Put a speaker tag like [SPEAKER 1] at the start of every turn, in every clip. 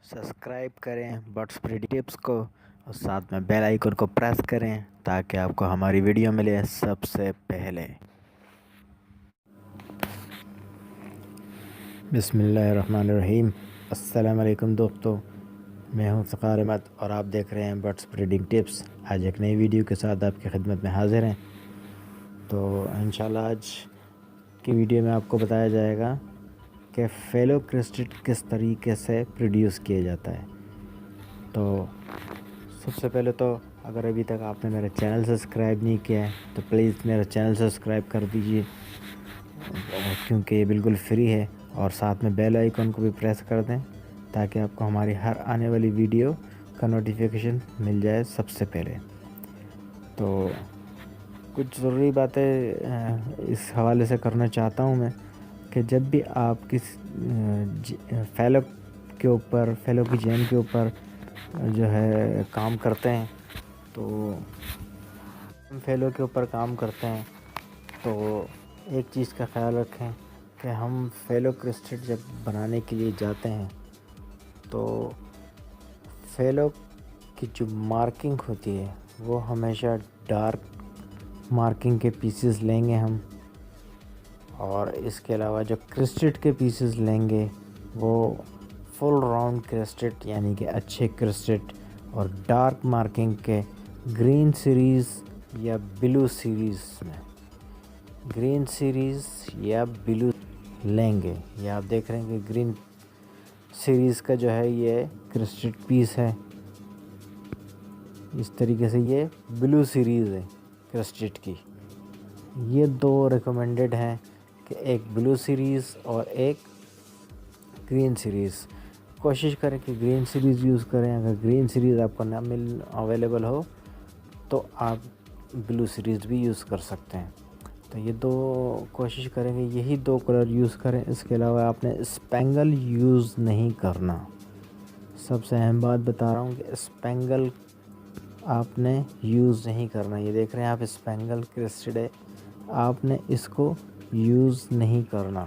[SPEAKER 1] Subscribe करें birds predict tips को और साथ में बेल आइकन को प्रेस करें ताकि आपको हमारी वीडियो मिले सबसे पहले। बिस्मिल्लाहिर्रहमानिर्रहीम। अस्सलाम वालेकुम दोस्तों, मैं हूं फ़ख़ार अहमद और आप देख रहे हैं बर्ड्स प्रेडिक्ट टिप्स। आज एक नई वीडियो के साथ आपकी खिदमत में हाज़िर हैं। तो इंशाल्लाह आज की वीडियो में आपको बताया जाएगा कि फेलो क्रिस्टेड किस तरीके से प्रोड्यूस किया जाता है। तो सबसे पहले तो अगर अभी तक आपने मेरा चैनल सब्सक्राइब नहीं किया है तो प्लीज़ मेरा चैनल सब्सक्राइब कर दीजिए, क्योंकि ये बिल्कुल फ्री है। और साथ में बेल आइकन को भी प्रेस कर दें ताकि आपको हमारी हर आने वाली वीडियो का नोटिफिकेशन मिल जाए सबसे पहले। तो कुछ ज़रूरी बातें इस हवाले से करना चाहता हूँ मैं कि जब भी आप किस फेलो के ऊपर, फेलो की जैम के ऊपर जो है काम करते हैं, तो हम फेलो के ऊपर काम करते हैं तो एक चीज़ का ख्याल रखें कि हम फेलो क्रिस्टेड जब बनाने के लिए जाते हैं तो फेलो की जो मार्किंग होती है वो हमेशा डार्क मार्किंग के पीसेस लेंगे हम, और इसके अलावा जो क्रिस्टेड के पीसेस लेंगे वो फुल राउंड क्रिस्टेड यानी कि अच्छे क्रिस्टेड और डार्क मार्किंग के ग्रीन सीरीज़ या ब्लू सीरीज़ में, ग्रीन सीरीज़ या ब्लू लेंगे। ये आप देख रहे हैं कि ग्रीन सीरीज़ का जो है ये क्रिस्टेड पीस है, इस तरीके से ये ब्लू सीरीज़ है क्रिस्टेड की। ये दो रिकमेंडेड हैं कि एक ब्लू सीरीज़ और एक ग्रीन सीरीज़। कोशिश करें कि ग्रीन सीरीज़ यूज़ करें। अगर ग्रीन सीरीज़ आपको ना अवेलेबल हो तो आप ब्लू सीरीज़ भी यूज़ कर सकते हैं। तो ये दो कोशिश करेंगे, यही दो कलर यूज़ करें। इसके अलावा आपने स्पेंगल यूज़ नहीं करना। सबसे अहम बात बता रहा हूँ कि स्पेंगल आपने यूज़ नहीं करना। ये देख रहे हैं आप, स्पेंगल क्रिस्टेड है, आपने इसको यूज़ नहीं करना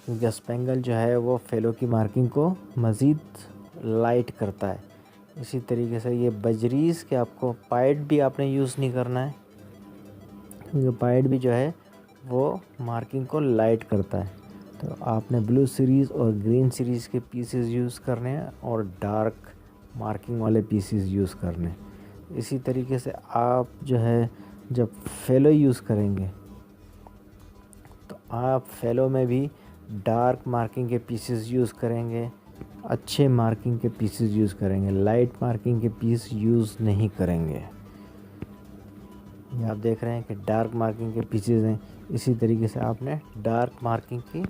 [SPEAKER 1] क्योंकि स्पेंगल जो है वो फेलो की मार्किंग को मज़ीद लाइट करता है। इसी तरीके से ये बजरीज़ के आपको पाइड भी आपने यूज़ नहीं करना है क्योंकि पाइड भी जो है वो मार्किंग को लाइट करता है। तो आपने ब्लू सीरीज़ और ग्रीन सीरीज़ के पीसेस यूज़ करने हैं और डार्क मार्किंग वाले पीसेस यूज़ करने हैं। इसी तरीके से आप जो है जब फेलो यूज़ करेंगे तो आप फेलो में भी डार्क मार्किंग के पीसेस यूज़ करेंगे, अच्छे मार्किंग के पीसेस यूज़ करेंगे, लाइट मार्किंग के पीस यूज़ नहीं करेंगे। ये आप देख रहे हैं कि डार्क मार्किंग के पीसेस हैं। इसी तरीके से आपने डार्क मार्किंग के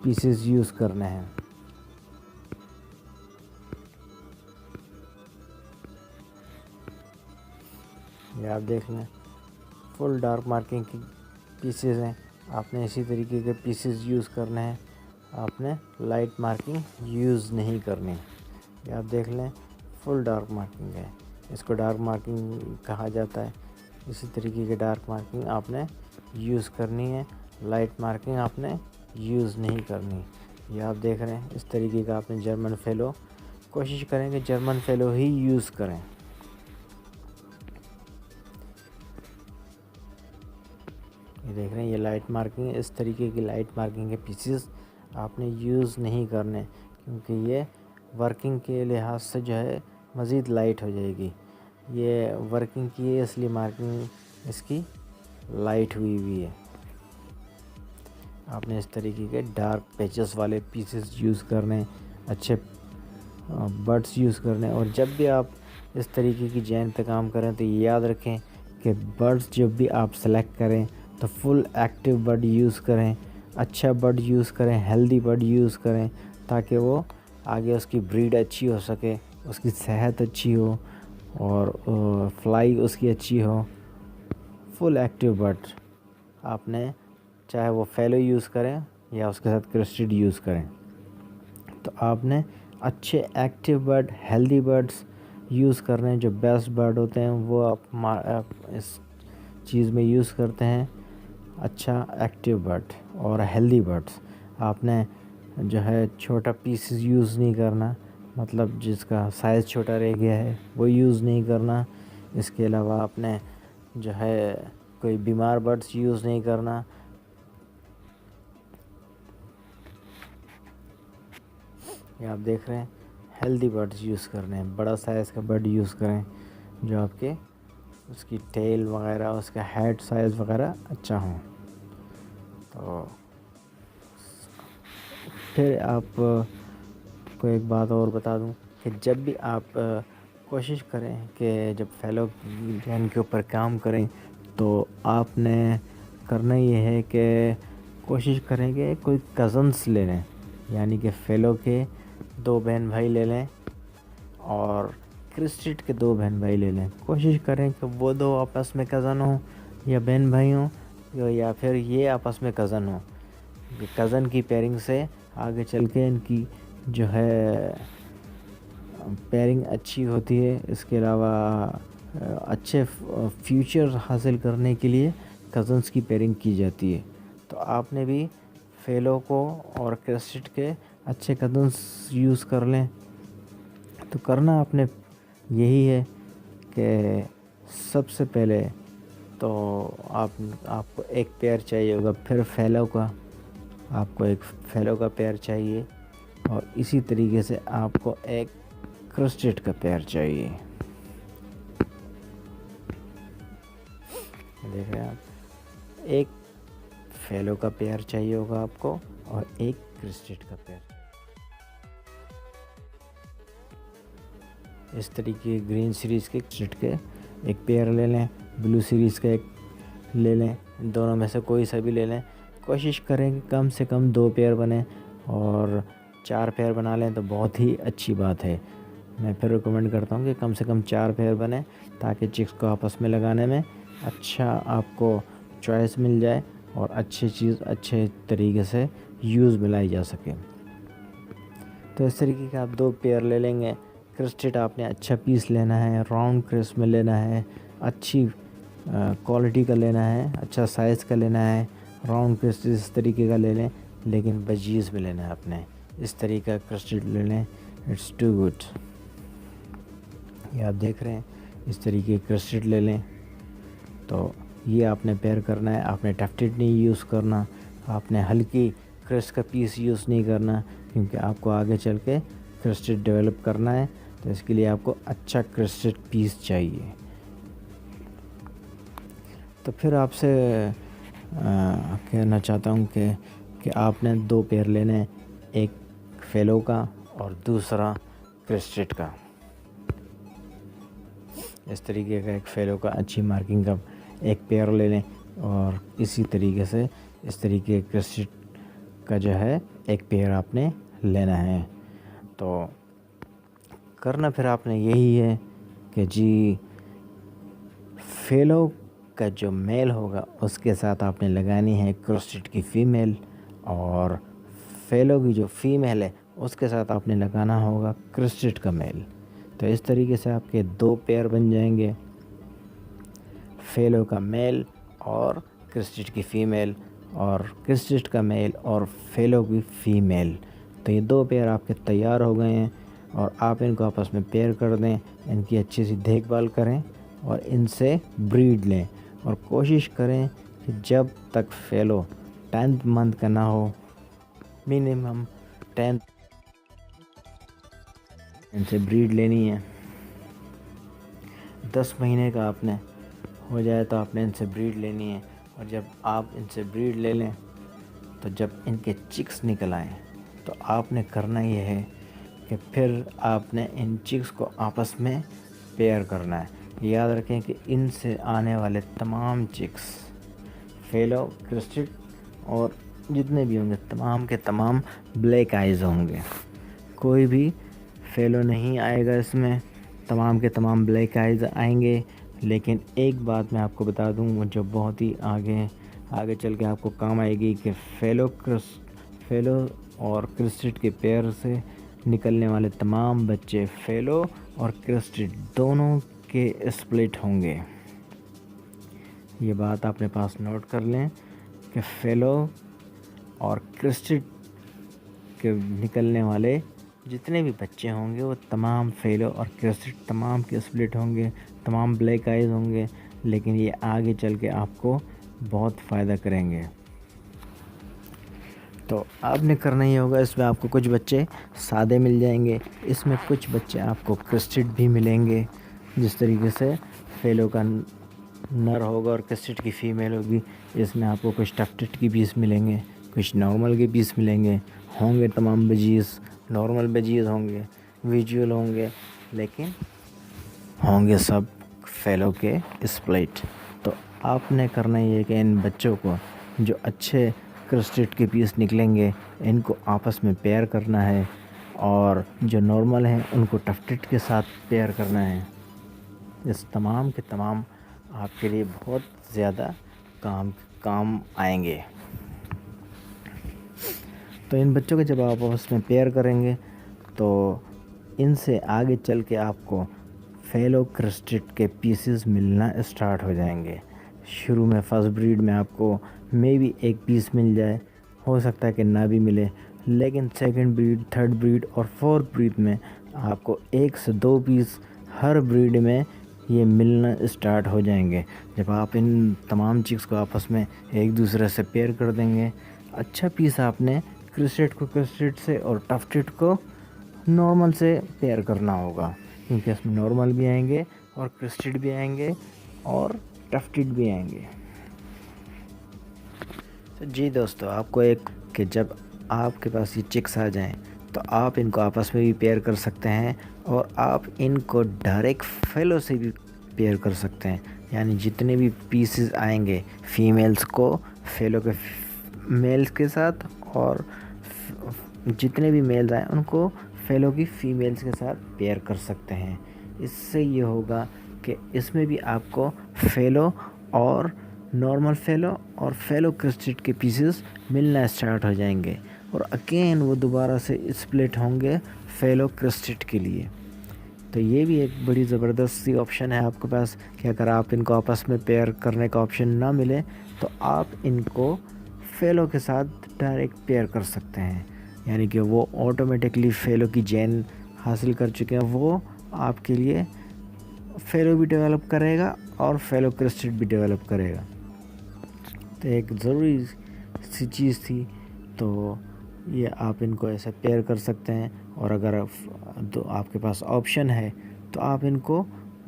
[SPEAKER 1] पीसेस यूज़ करने हैं। ये आप देख लें, फुल डार्क मार्किंग की पीसेस हैं। आपने इसी तरीके के पीसेस यूज़ करने हैं, आपने लाइट मार्किंग यूज़ नहीं करनी। ये आप देख लें, फुल डार्क मार्किंग है, इसको डार्क मार्किंग कहा जाता है। इसी तरीके की डार्क मार्किंग आपने यूज़ करनी है, लाइट मार्किंग आपने यूज़ नहीं करनी। ये आप देख रहे हैं, इस तरीके का आपने जर्मन फेलो, कोशिश करें कि जर्मन फेलो ही यूज़ करें। ये देख रहे हैं, ये लाइट मार्किंग, इस तरीके की लाइट मार्किंग के पीसेस आपने यूज़ नहीं करने क्योंकि ये वर्किंग के लिहाज से जो है मज़ीद लाइट हो जाएगी। ये वर्किंग की है इसलिए मार्किंग इसकी लाइट हुई है। आपने इस तरीके के डार्क पैचेस वाले पीसेस यूज़ करने, अच्छे बर्ड्स यूज़ करने। और जब भी आप इस तरीके की जैन पे काम करें तो ये याद रखें कि बर्ड्स जब भी आप सेलेक्ट करें तो फुल एक्टिव बर्ड यूज़ करें, अच्छा बर्ड यूज़ करें, हेल्दी बर्ड यूज़ करें ताकि वो आगे उसकी ब्रीड अच्छी हो सके, उसकी सेहत अच्छी हो और फ्लाई उसकी अच्छी हो। फुल एक्टिव बर्ड आपने, चाहे वो फेलो यूज़ करें या उसके साथ क्रिस्टेड यूज़ करें, तो आपने अच्छे active bird, healthy birds use करने हैं। जो बेस्ट बर्ड होते हैं वो आप इस चीज़ में यूज़ करते हैं, अच्छा एक्टिव बर्ड और हेल्दी बर्ड्स। आपने जो है छोटा पीस यूज़ नहीं करना, मतलब जिसका साइज़ छोटा रह गया है वो यूज़ नहीं करना। इसके अलावा आपने जो है कोई बीमार बर्ड्स यूज़ नहीं करना। ये आप देख रहे हैं हेल्दी बर्ड्स यूज़ करने हैं, बड़ा साइज़ का बर्ड यूज़ करें जो आपके उसकी टेल वगैरह, उसका हेड साइज़ वगैरह अच्छा हो। तो फिर आप को एक बात और बता दूं कि जब भी आप कोशिश करें कि जब फेलो प्लान के ऊपर काम करें तो आपने करना ये है कि कोशिश करें कि कोई कज़न्स ले लें, यानी कि फेलो के 2 बहन भाई ले लें और क्रिस्टिड के 2 बहन भाई ले लें। कोशिश करें कि वो 2 आपस में कज़न हों या बहन भाई हों, या फिर ये आपस में कज़न हों। कज़न की पेयरिंग से आगे चल के इनकी जो है पेयरिंग अच्छी होती है। इसके अलावा अच्छे फ्यूचर हासिल करने के लिए कज़न्स की पेयरिंग की जाती है। तो आपने भी फेलो को और क्रेस्टेड के अच्छे कज़न्स यूज़ कर लें। तो करना आपने यही है कि सबसे पहले तो आपको एक पेयर चाहिए होगा, फिर फेलो का आपको एक फेलो का पेयर चाहिए, और इसी तरीके से आपको एक क्रेस्टेड का पेयर चाहिए। देख रहे हैं आप, एक फेलो का पेयर चाहिए होगा आपको और एक क्रेस्टेड का पेयर। इस तरीके ग्रीन सीरीज़ के क्रेस्टेड के एक पेयर ले लें, ब्लू सीरीज़ का एक ले लें, दोनों में से कोई सा भी ले लें। कोशिश करें कि कम से कम 2 पेयर बने, और 4 पेयर बना लें तो बहुत ही अच्छी बात है। मैं फिर रिकमेंड करता हूँ कि कम से कम 4 पेयर बने, ताकि चिक्स को आपस में लगाने में अच्छा आपको चॉइस मिल जाए और अच्छी चीज़ अच्छे तरीके से यूज़ में लाई जा सके। तो इस तरीके का आप 2 पेयर ले लेंगे। क्रेस्टेड आपने अच्छा पीस लेना है, राउंड क्रेस्ट में लेना है, अच्छी क्वालिटी का लेना है, अच्छा साइज़ का लेना है। राउंड क्रेस्टेड इस तरीके का ले लें, लेकिन बजीज़ में लेना है आपने। इस तरीके का क्रेस्टेड ले लें, इट्स टू गुड। ये आप देख रहे हैं, इस तरीके क्रेस्टेड ले लें। तो ये आपने पेयर करना है। आपने टफ्टेड नहीं यूज़ करना, आपने हल्की क्रेस्ट का पीस यूज़ नहीं करना, क्योंकि आपको आगे चल के क्रेस्टेड डेवलप करना है। तो इसके लिए आपको अच्छा क्रेस्टेड पीस चाहिए। तो फिर आपसे कहना चाहता हूँ कि आपने 2 पेयर लेने, एक फेलो का और दूसरा क्रेस्टेड का। इस तरीके का एक फेलो का अच्छी मार्किंग का एक पेयर ले लें, और इसी तरीके से इस तरीके क्रेस्टेड का जो है एक पेयर आपने लेना है। तो करना फिर आपने यही है कि जी फेलो का जो मेल होगा उसके साथ आपने लगानी है क्रेस्टेड की फ़ीमेल, और फेलो की जो फ़ीमेल है उसके साथ आपने लगाना होगा क्रेस्टेड का मेल। तो इस तरीके से आपके 2 पेयर बन जाएंगे, फेलो का मेल और क्रेस्टेड की फ़ीमेल, और क्रेस्टेड का मेल और फेलो की फ़ीमेल। तो ये 2 पेयर आपके तैयार हो गए हैं, और आप इनको आपस में पेयर कर दें, इनकी अच्छी सी देखभाल करें और इनसे ब्रीड लें। और कोशिश करें कि जब तक फेलो 10th मंथ का ना हो, मिनिमम 10th इनसे ब्रीड लेनी है। 10 महीने का आपने हो जाए तो आपने इनसे ब्रीड लेनी है। और जब आप इनसे ब्रीड ले लें, तो जब इनके चिक्स निकल आएँ, तो आपने करना ये है कि फिर आपने इन चिक्स को आपस में पेयर करना है। याद रखें कि इनसे आने वाले तमाम चिक्स फेलो, क्रेस्टेड और जितने भी होंगे तमाम के तमाम ब्लैक आइज़ होंगे। कोई भी फेलो नहीं आएगा इसमें, तमाम के तमाम ब्लैक आइज़ आएंगे। लेकिन एक बात मैं आपको बता दूं जो बहुत ही आगे चल के आपको काम आएगी, कि फेलो और क्रेस्टेड के पेयर से निकलने वाले तमाम बच्चे फेलो और क्रेस्टेड दोनों के स्प्लिट होंगे। ये बात अपने पास नोट कर लें कि फेलो और क्रेस्टेड के निकलने वाले जितने भी बच्चे होंगे वो तमाम फेलो और क्रेस्टेड तमाम के स्प्लिट होंगे, तमाम ब्लैक आइज होंगे, लेकिन ये आगे चल के आपको बहुत फ़ायदा करेंगे। तो आपने करना ही होगा, इसमें आपको कुछ बच्चे सादे मिल जाएंगे, इसमें कुछ बच्चे आपको क्रेस्टेड भी मिलेंगे। जिस तरीके से फेलो का नर होगा और क्रेस्टेड की फ़ीमेल होगी, इसमें आपको कुछ टफ्टेड की पीस मिलेंगे, कुछ नॉर्मल के पीस मिलेंगे। होंगे तमाम बजीज़, नॉर्मल बजीज़ होंगे, विजुअल होंगे, लेकिन होंगे सब फेलो के स्प्लिट। तो आपने करना ये है कि इन बच्चों को जो अच्छे क्रेस्टेड के पीस निकलेंगे इनको आपस में पेयर करना है, और जो नॉर्मल हैं उनको टफ्टेड के साथ पेयर करना है। इस तमाम के तमाम आपके लिए बहुत ज़्यादा काम आएंगे। तो इन बच्चों के जब आप आपस में पेयर करेंगे तो इनसे आगे चल के आपको फेलो क्रेस्टेड के पीसेस मिलना स्टार्ट हो जाएंगे। शुरू में फर्स्ट ब्रीड में आपको मे बी एक पीस मिल जाए, हो सकता है कि ना भी मिले, लेकिन सेकंड ब्रीड, थर्ड ब्रीड और फोर्थ ब्रीड में आपको 1 से 2 पीस हर ब्रीड में ये मिलना स्टार्ट हो जाएंगे। जब आप इन तमाम चिक्स को आपस में एक दूसरे से पेयर कर देंगे, अच्छा पीस आपने क्रेस्टेड को क्रेस्टेड से और टफ्टेड को नॉर्मल से पेयर करना होगा, क्योंकि इसमें नॉर्मल भी आएंगे और क्रेस्टेड भी आएंगे और टफ्टेड भी आएंगे। तो जी दोस्तों, आपको एक कि जब आपके पास ये चिक्स आ जाएं तो आप इनको आपस में भी पेयर कर सकते हैं, और आप इनको डायरेक्ट फेलो से भी पेयर कर सकते हैं। यानी जितने भी पीसेस आएंगे फीमेल्स को फेलो के मेल्स के साथ, और जितने भी मेल्स आए उनको फेलो की फ़ीमेल्स के साथ पेयर कर सकते हैं। इससे ये होगा कि इसमें भी आपको फेलो और नॉर्मल फेलो और फेलो क्रेस्टेड के पीसेस मिलना स्टार्ट हो जाएंगे, और अगेन वो दोबारा से स्प्लिट होंगे फेलो क्रेस्टेड के लिए। तो ये भी एक बड़ी ज़बरदस्त सी ऑप्शन है आपके पास कि अगर आप इनको आपस में पेयर करने का ऑप्शन ना मिले तो आप इनको फेलो के साथ डायरेक्ट पेयर कर सकते हैं। यानी कि वो ऑटोमेटिकली फेलो की जेन हासिल कर चुके हैं, वो आपके लिए फेलो भी डेवलप करेगा और फेलो क्रेस्टेड भी डेवलप करेगा। तो एक ज़रूरी सी चीज़ थी, तो ये आप इनको ऐसे पेयर कर सकते हैं। और अगर तो आपके पास ऑप्शन है तो आप इनको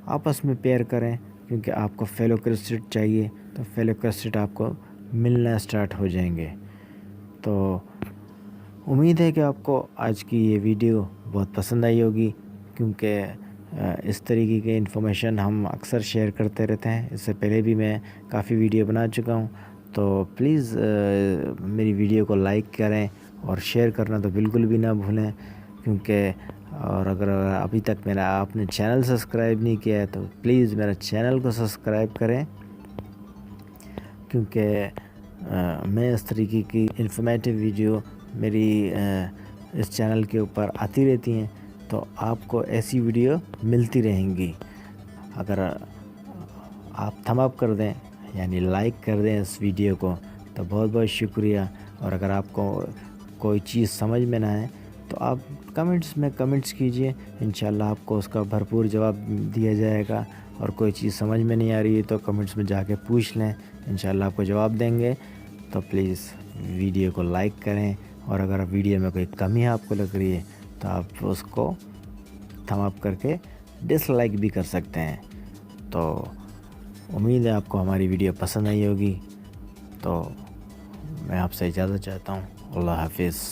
[SPEAKER 1] आपस में पेयर करें, क्योंकि आपको फेलो क्रेस्टेड चाहिए तो फेलो क्रेस्टेड आपको मिलना स्टार्ट हो जाएंगे। तो उम्मीद है कि आपको आज की ये वीडियो बहुत पसंद आई होगी, क्योंकि इस तरीके के इन्फॉर्मेशन हम अक्सर शेयर करते रहते हैं। इससे पहले भी मैं काफ़ी वीडियो बना चुका हूँ। तो प्लीज़ मेरी वीडियो को लाइक करें और शेयर करना तो बिल्कुल भी ना भूलें, क्योंकि और अगर अभी तक मेरा आपने चैनल सब्सक्राइब नहीं किया है तो प्लीज़ मेरा चैनल को सब्सक्राइब करें, क्योंकि मैं इस तरीके की इन्फॉर्मेटिव वीडियो मेरी इस चैनल के ऊपर आती रहती हैं, तो आपको ऐसी वीडियो मिलती रहेंगी। अगर आप थंब अप कर दें यानी लाइक कर दें इस वीडियो को तो बहुत बहुत शुक्रिया। और अगर आपको कोई चीज़ समझ में ना आए तो आप कमेंट्स में कमेंट्स कीजिए, इंशाल्लाह आपको उसका भरपूर जवाब दिया जाएगा। और कोई चीज़ समझ में नहीं आ रही है तो कमेंट्स में जाके पूछ लें, इंशाल्लाह आपको जवाब देंगे। तो प्लीज़ वीडियो को लाइक करें, और अगर वीडियो में कोई कमी आपको लग रही है तो आप उसको थंब अप करके डिसलाइक भी कर सकते हैं। तो उम्मीद है आपको हमारी वीडियो पसंद आई होगी। तो मैं आपसे इजाज़त चाहता हूँ। अल्लाह हाफिज़।